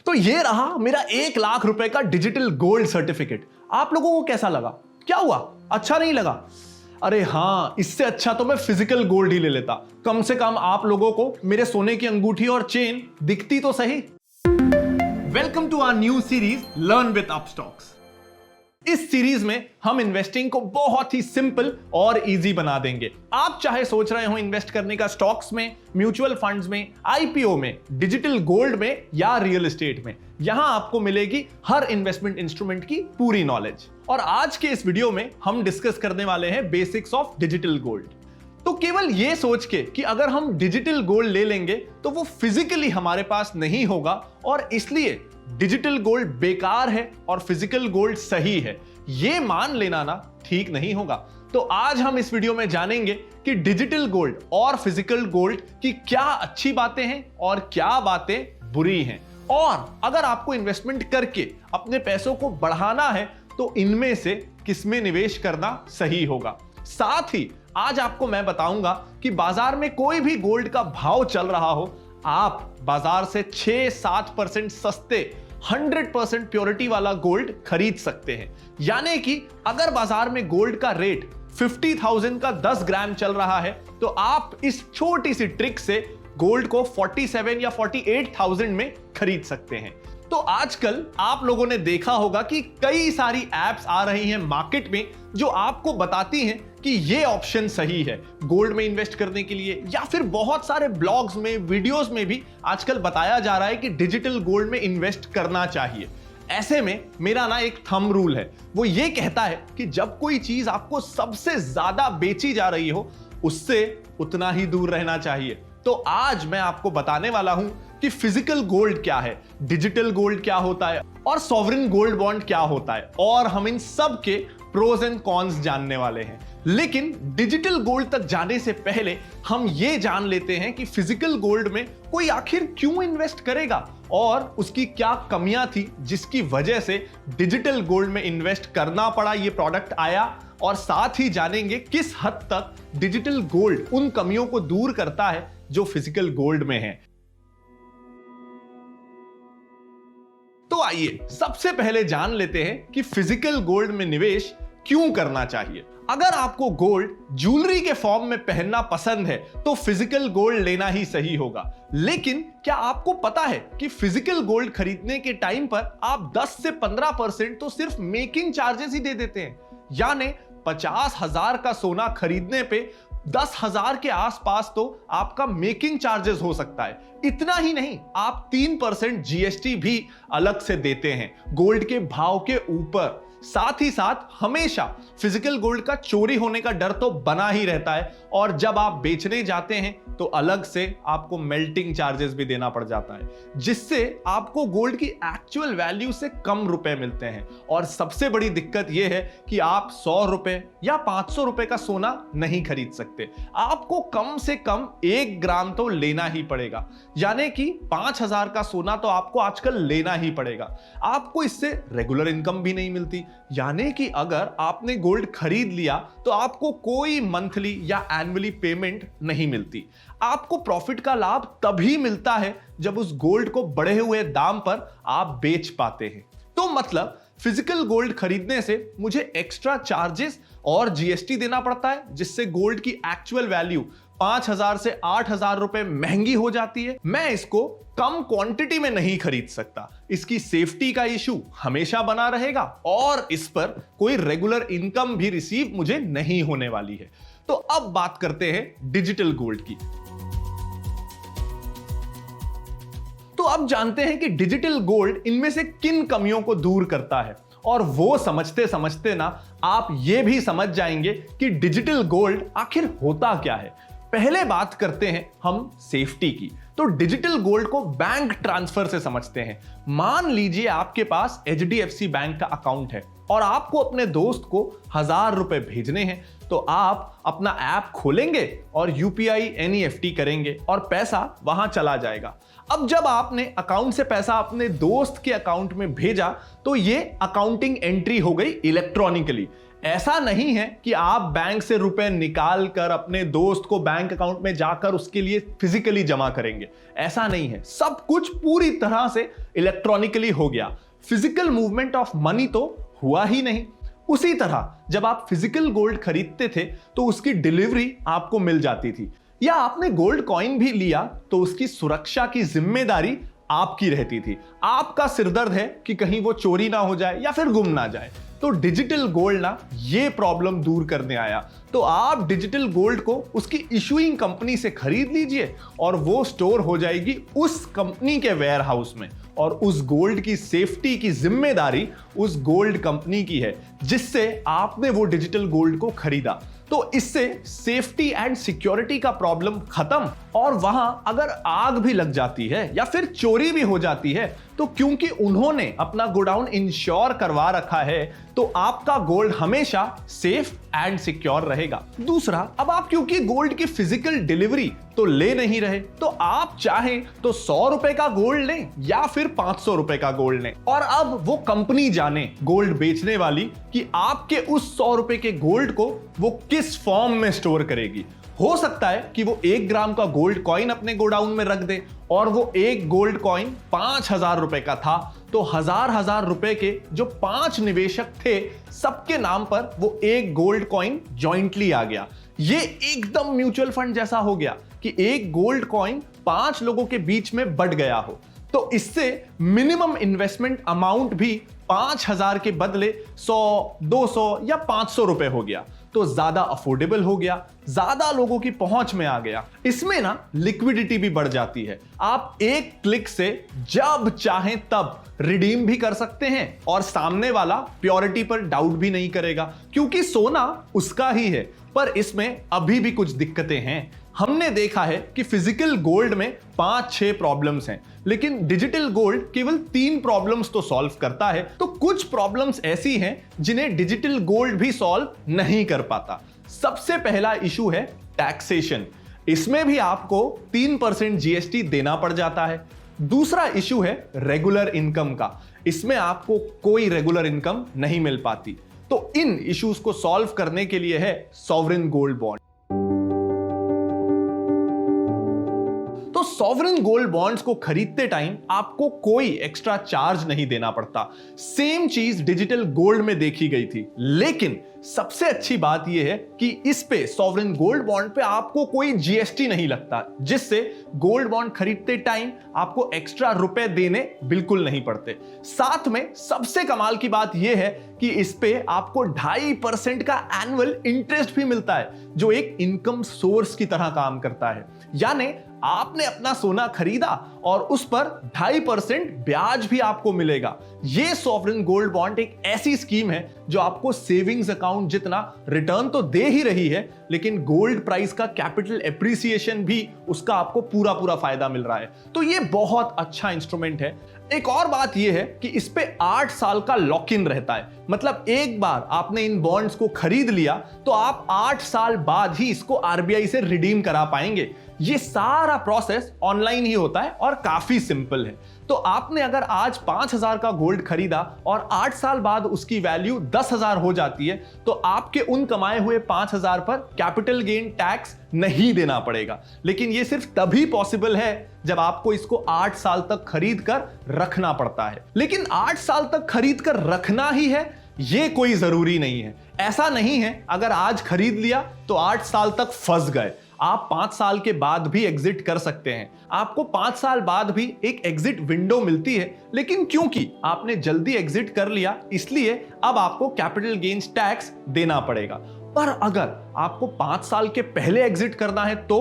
तो ये रहा मेरा 1 लाख रुपए का डिजिटल गोल्ड सर्टिफिकेट। आप लोगों को कैसा लगा? क्या हुआ, अच्छा नहीं लगा? अरे हाँ, इससे अच्छा तो मैं फिजिकल गोल्ड ही ले लेता। कम से कम आप लोगों को मेरे सोने की अंगूठी और चेन दिखती तो सही। Welcome to our new series learn with Upstox. इस सीरीज में हम इन्वेस्टिंग को बहुत ही सिंपल और इजी बना देंगे। आप चाहे सोच रहे हो इन्वेस्ट करने का स्टॉक्स में, म्यूचुअल फंड्स में, आईपीओ में, डिजिटल गोल्ड में या रियल एस्टेट में, यहां आपको मिलेगी हर इन्वेस्टमेंट इंस्ट्रूमेंट की पूरी नॉलेज। और आज के इस वीडियो में हम डिस्कस करने वाले हैं बेसिक्स ऑफ डिजिटल गोल्ड। तो केवल यह सोच के कि अगर हम डिजिटल गोल्ड ले लेंगे तो वो फिजिकली हमारे पास नहीं होगा और इसलिए डिजिटल गोल्ड बेकार है और फिजिकल गोल्ड सही है, यह मान लेना ना ठीक नहीं होगा। तो आज हम इस वीडियो में जानेंगे कि डिजिटल गोल्ड और फिजिकल गोल्ड की क्या अच्छी बातें हैं और क्या बातें बुरी हैं, और अगर आपको इन्वेस्टमेंट करके अपने पैसों को बढ़ाना है तो इनमें से किसमें निवेश करना सही होगा। साथ ही आज आपको मैं बताऊंगा कि बाजार में कोई भी गोल्ड का भाव चल रहा हो, आप बाजार से 6-7% सस्ते 100% प्योरिटी वाला गोल्ड खरीद सकते हैं। यानी कि अगर बाजार में गोल्ड का रेट 50,000 का 10 ग्राम चल रहा है तो आप इस छोटी सी ट्रिक से गोल्ड को 47 या 48,000 में खरीद सकते हैं। तो आजकल आप लोगों ने देखा होगा कि कई सारी एप्स आ रही हैं मार्केट में जो आपको बताती हैं कि ये ऑप्शन सही है गोल्ड में इन्वेस्ट करने के लिए, या फिर बहुत सारे ब्लॉग्स में, वीडियोस में भी आजकल बताया जा रहा है कि डिजिटल गोल्ड में इन्वेस्ट करना चाहिए। ऐसे में मेरा ना एक थंब रूल है, वो ये कहता है कि जब कोई चीज आपको सबसे ज्यादा बेची जा रही हो उससे उतना ही दूर रहना चाहिए। तो आज मैं आपको बताने वाला हूं कि फिजिकल गोल्ड क्या है, डिजिटल गोल्ड क्या होता है और सॉवरेन गोल्ड बॉन्ड क्या होता है, और हम इन सब के प्रोज एंड कॉन्स जानने वाले हैं। लेकिन डिजिटल गोल्ड तक जाने से पहले हम ये जान लेते हैं कि फिजिकल गोल्ड में कोई आखिर क्यों इन्वेस्ट करेगा और उसकी क्या कमियां थी जिसकी वजह से डिजिटल गोल्ड में इन्वेस्ट करना पड़ा, ये प्रोडक्ट आया। और साथ ही जानेंगे किस हद तक डिजिटल गोल्ड उन कमियों को दूर करता है जो फिजिकल गोल्ड में है। तो आइए सबसे पहले जान लेते हैं कि फिजिकल गोल्ड में निवेश क्यों करना चाहिए। अगर आपको गोल्ड ज्वेलरी के फॉर्म में पहनना पसंद है तो फिजिकल गोल्ड लेना ही सही होगा। लेकिन क्या आपको पता है कि फिजिकल गोल्ड खरीदने के टाइम पर आप 10 से 15% तो सिर्फ मेकिंग चार्जेस ही दे देते हैं। यानी 50,000 का सोना खरीदने पे 10,000 के आसपास तो आपका मेकिंग चार्जेस हो सकता है। इतना ही नहीं, आप 3% जीएसटी भी अलग से देते हैं गोल्ड के भाव के ऊपर। साथ ही साथ हमेशा फिजिकल गोल्ड का चोरी होने का डर तो बना ही रहता है, और जब आप बेचने जाते हैं तो अलग से आपको मेल्टिंग चार्जेस भी देना पड़ जाता है, जिससे आपको गोल्ड की एक्चुअल वैल्यू से कम रुपए मिलते हैं। और सबसे बड़ी दिक्कत यह है कि आप 100 रुपए या 500 रुपए का सोना नहीं खरीद सकते, आपको कम से कम 1 ग्राम तो लेना ही पड़ेगा। यानी कि 5,000 का सोना तो आपको आजकल लेना ही पड़ेगा। आपको इससे रेगुलर इनकम भी नहीं मिलती, यानी कि अगर आपने गोल्ड खरीद लिया तो आपको कोई मंथली या एनुअली पेमेंट नहीं मिलती। आपको प्रॉफिट का लाभ तभी मिलता है जब उस गोल्ड को बढ़े हुए दाम पर आप बेच पाते हैं। तो मतलब फिजिकल गोल्ड खरीदने से मुझे एक्स्ट्रा चार्जेस और जीएसटी देना पड़ता है, जिससे गोल्ड की एक्चुअल वैल्यू 5,000 से 8,000 रुपए महंगी हो जाती है। मैं इसको कम क्वांटिटी में नहीं खरीद सकता, इसकी सेफ्टी का इशू हमेशा बना रहेगा और इस पर कोई रेगुलर इनकम भी रिसीव मुझे नहीं होने वाली है। तो अब बात करते हैं डिजिटल गोल्ड की। तो अब जानते हैं कि डिजिटल गोल्ड इनमें से किन कमियों को दूर करता है, और वो समझते समझते ना आप ये भी समझ जाएंगे कि डिजिटल गोल्ड आखिर होता क्या है। पहले बात करते हैं हम सेफ्टी की। तो डिजिटल गोल्ड को बैंक ट्रांसफर से समझते हैं। मान लीजिए आपके पास एचडीएफसी बैंक का अकाउंट है और आपको अपने दोस्त को 1,000 रुपए भेजने हैं, तो आप अपना ऐप खोलेंगे और यूपीआई एनईएफटी करेंगे और पैसा वहां चला जाएगा। अब जब आपने अकाउंट से पैसा अपने दोस्त के अकाउंट में भेजा तो ये अकाउंटिंग एंट्री हो गई इलेक्ट्रॉनिकली। ऐसा नहीं है कि आप बैंक से रुपए निकाल कर अपने दोस्त को बैंक अकाउंट में जाकर उसके लिए फिजिकली जमा करेंगे। ऐसा नहीं है, सब कुछ पूरी तरह से इलेक्ट्रॉनिकली हो गया। फिजिकल मूवमेंट ऑफ मनी तो हुआ ही नहीं। उसी तरह जब आप फिजिकल गोल्ड खरीदते थे तो उसकी डिलीवरी आपको मिल जाती थी, या आपने गोल्ड कॉइन भी लिया तो उसकी सुरक्षा की जिम्मेदारी आपकी रहती थी। आपका सिरदर्द है कि कहीं वो चोरी ना हो जाए या फिर गुम ना जाए। तो डिजिटल गोल्ड ना ये प्रॉब्लम दूर करने आया। तो आप डिजिटल गोल्ड को उसकी इशूइंग कंपनी से खरीद लीजिए और वो स्टोर हो जाएगी उस कंपनी के वेयर हाउस में, और उस गोल्ड की सेफ्टी की जिम्मेदारी उस गोल्ड कंपनी की है जिससे आपने वो डिजिटल गोल्ड को खरीदा। तो इससे सेफ्टी एंड सिक्योरिटी का प्रॉब्लम खत्म। और वहां अगर आग भी लग जाती है या फिर चोरी भी हो जाती है तो क्योंकि उन्होंने अपना गोडाउन इंश्योर करवा रखा है तो आपका गोल्ड हमेशा सेफ एंड सिक्योर रहेगा। दूसरा, अब आप क्योंकि गोल्ड की फिजिकल डिलीवरी तो ले नहीं रहे, तो आप चाहें तो 100 रुपए का गोल्ड लें या फिर 500 रुपए का गोल्ड लें, और अब वो कंपनी जाने गोल्ड बेचने वाली कि आपके उस 100 रुपए के गोल्ड को वो किस फॉर्म में स्टोर करेगी। हो सकता है कि वो 1 ग्राम का गोल्ड कॉइन अपने गोडाउन में रख दे और वो एक गोल्ड कॉइन 5,000 रुपए का था, तो हजार रुपए के जो 5 निवेशक थे सबके नाम पर वो एक गोल्ड कॉइन जॉइंटली आ गया। ये एकदम म्यूचुअल फंड जैसा हो गया कि एक गोल्ड कॉइन 5 लोगों के बीच में बट गया हो। तो इससे मिनिमम इन्वेस्टमेंट अमाउंट भी 5,000 के बदले 100, 200 या 500 रुपए हो गया। तो ज्यादा अफोर्डेबल हो गया, ज्यादा लोगों की पहुंच में आ गया। इसमें ना लिक्विडिटी भी बढ़ जाती है। आप एक क्लिक से जब चाहें तब रिडीम भी कर सकते हैं और सामने वाला प्योरिटी पर डाउट भी नहीं करेगा क्योंकि सोना उसका ही है। पर इसमें अभी भी कुछ दिक्कतें हैं। हमने देखा है कि फिजिकल गोल्ड में 5-6 प्रॉब्लम्स हैं, लेकिन डिजिटल गोल्ड केवल 3 प्रॉब्लम्स तो सॉल्व करता है। तो कुछ प्रॉब्लम्स ऐसी हैं जिन्हें डिजिटल गोल्ड भी सॉल्व नहीं कर पाता। सबसे पहला इशू है टैक्सेशन। इसमें भी आपको 3% जीएसटी देना पड़ जाता है। दूसरा इशू है रेगुलर इनकम का। इसमें आपको कोई रेगुलर इनकम नहीं मिल पाती। तो इन इश्यूज को सॉल्व करने के लिए है सॉवरेन गोल्ड बॉन्ड। तो सॉवरेन गोल्ड बॉन्ड्स को खरीदते टाइम आपको कोई एक्स्ट्रा चार्ज नहीं देना पड़ता। सेम चीज डिजिटल गोल्ड में देखी गई थी, लेकिन सबसे अच्छी बात यह है कि इस पे सॉवरेन गोल्ड बॉन्ड पे आपको कोई जीएसटी नहीं लगता, जिससे गोल्ड बॉन्ड खरीदते टाइम आपको एक्स्ट्रा रुपए देने बिल्कुल नहीं पड़ते। साथ में सबसे कमाल की बात यह है कि इस पे आपको 2.5% का एनुअल इंटरेस्ट भी मिलता है, जो एक इनकम सोर्स की तरह काम करता है। यानी आपने अपना सोना खरीदा और उस पर 2.5% ब्याज भी आपको मिलेगा। यह सॉवरेन गोल्ड बॉन्ड एक ऐसी स्कीम है जो आपको सेविंग्स अकाउंट जितना रिटर्न तो दे ही रही है, लेकिन गोल्ड प्राइस का कैपिटल एप्रिसिएशन भी उसका आपको पूरा फायदा मिल रहा है। तो यह बहुत अच्छा इंस्ट्रूमेंट है। एक और बात यह है कि इस पे 8 साल का लॉक इन रहता है। मतलब एक बार आपने इन बॉन्ड्स को खरीद लिया तो आप 8 साल बाद ही इसको आरबीआई से रिडीम करा पाएंगे। ये सारा प्रोसेस ऑनलाइन ही होता है और काफी सिंपल है। तो आपने अगर आज 5,000 का गोल्ड खरीदा और 8 साल बाद उसकी वैल्यू 10,000 हो जाती है तो आपके उन कमाए हुए 5,000 पर कैपिटल गेन टैक्स नहीं देना पड़ेगा। लेकिन यह सिर्फ तभी पॉसिबल है जब आपको इसको 8 साल तक खरीद कर रखना पड़ता है। लेकिन 8 साल तक खरीद कर रखना ही है यह कोई जरूरी नहीं है। ऐसा नहीं है अगर आज खरीद लिया तो 8 साल तक फंस गए। आप 5 साल के बाद भी एग्जिट कर सकते हैं। आपको 5 साल बाद भी एक एग्जिट विंडो मिलती है, लेकिन क्योंकि आपने जल्दी एग्जिट कर लिया इसलिए अब आपको कैपिटल गेन्स टैक्स देना पड़ेगा। पर अगर आपको 5 साल के पहले एग्जिट करना है तो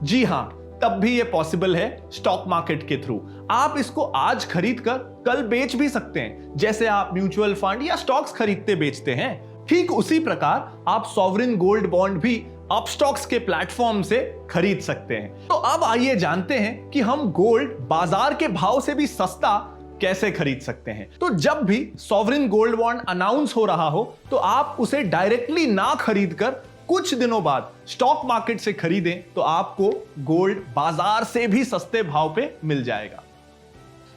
जी हां, तब भी यह पॉसिबल है स्टॉक मार्केट के थ्रू। आप इसको आज खरीद कर कल बेच भी सकते हैं, जैसे आप म्यूचुअल फंड या स्टॉक्स खरीदते बेचते हैं। ठीक उसी प्रकार आप सॉवरेन गोल्ड बॉन्ड भी अपस्टॉक्स के प्लेटफॉर्म से खरीद सकते हैं। तो अब आइए जानते हैं कि हम गोल्ड बाजार के भाव से भी सस्ता कैसे खरीद सकते हैं। तो जब भी सॉवरेन गोल्ड बॉन्ड अनाउंस हो रहा हो तो आप उसे डायरेक्टली ना खरीद कर कुछ दिनों बाद स्टॉक मार्केट से खरीदें तो आपको गोल्ड बाजार से भी सस्ते भाव पे मिल जाएगा।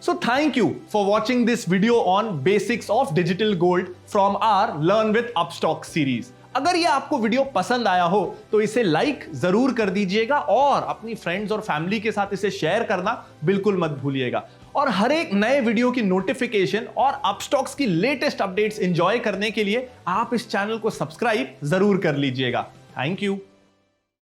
So thank you for watching this video on basics of digital gold from our Learn with Upstox series. अगर ये आपको वीडियो पसंद आया हो तो इसे लाइक जरूर कर दीजिएगा और अपनी फ्रेंड्स और फैमिली के साथ इसे शेयर करना बिल्कुल मत भूलिएगा। और हर एक नए वीडियो की नोटिफिकेशन और अपस्टॉक्स की लेटेस्ट अपडेट्स एंजॉय करने के लिए आप इस चैनल को सब्सक्राइब जरूर कर लीजिएगा। Thank you.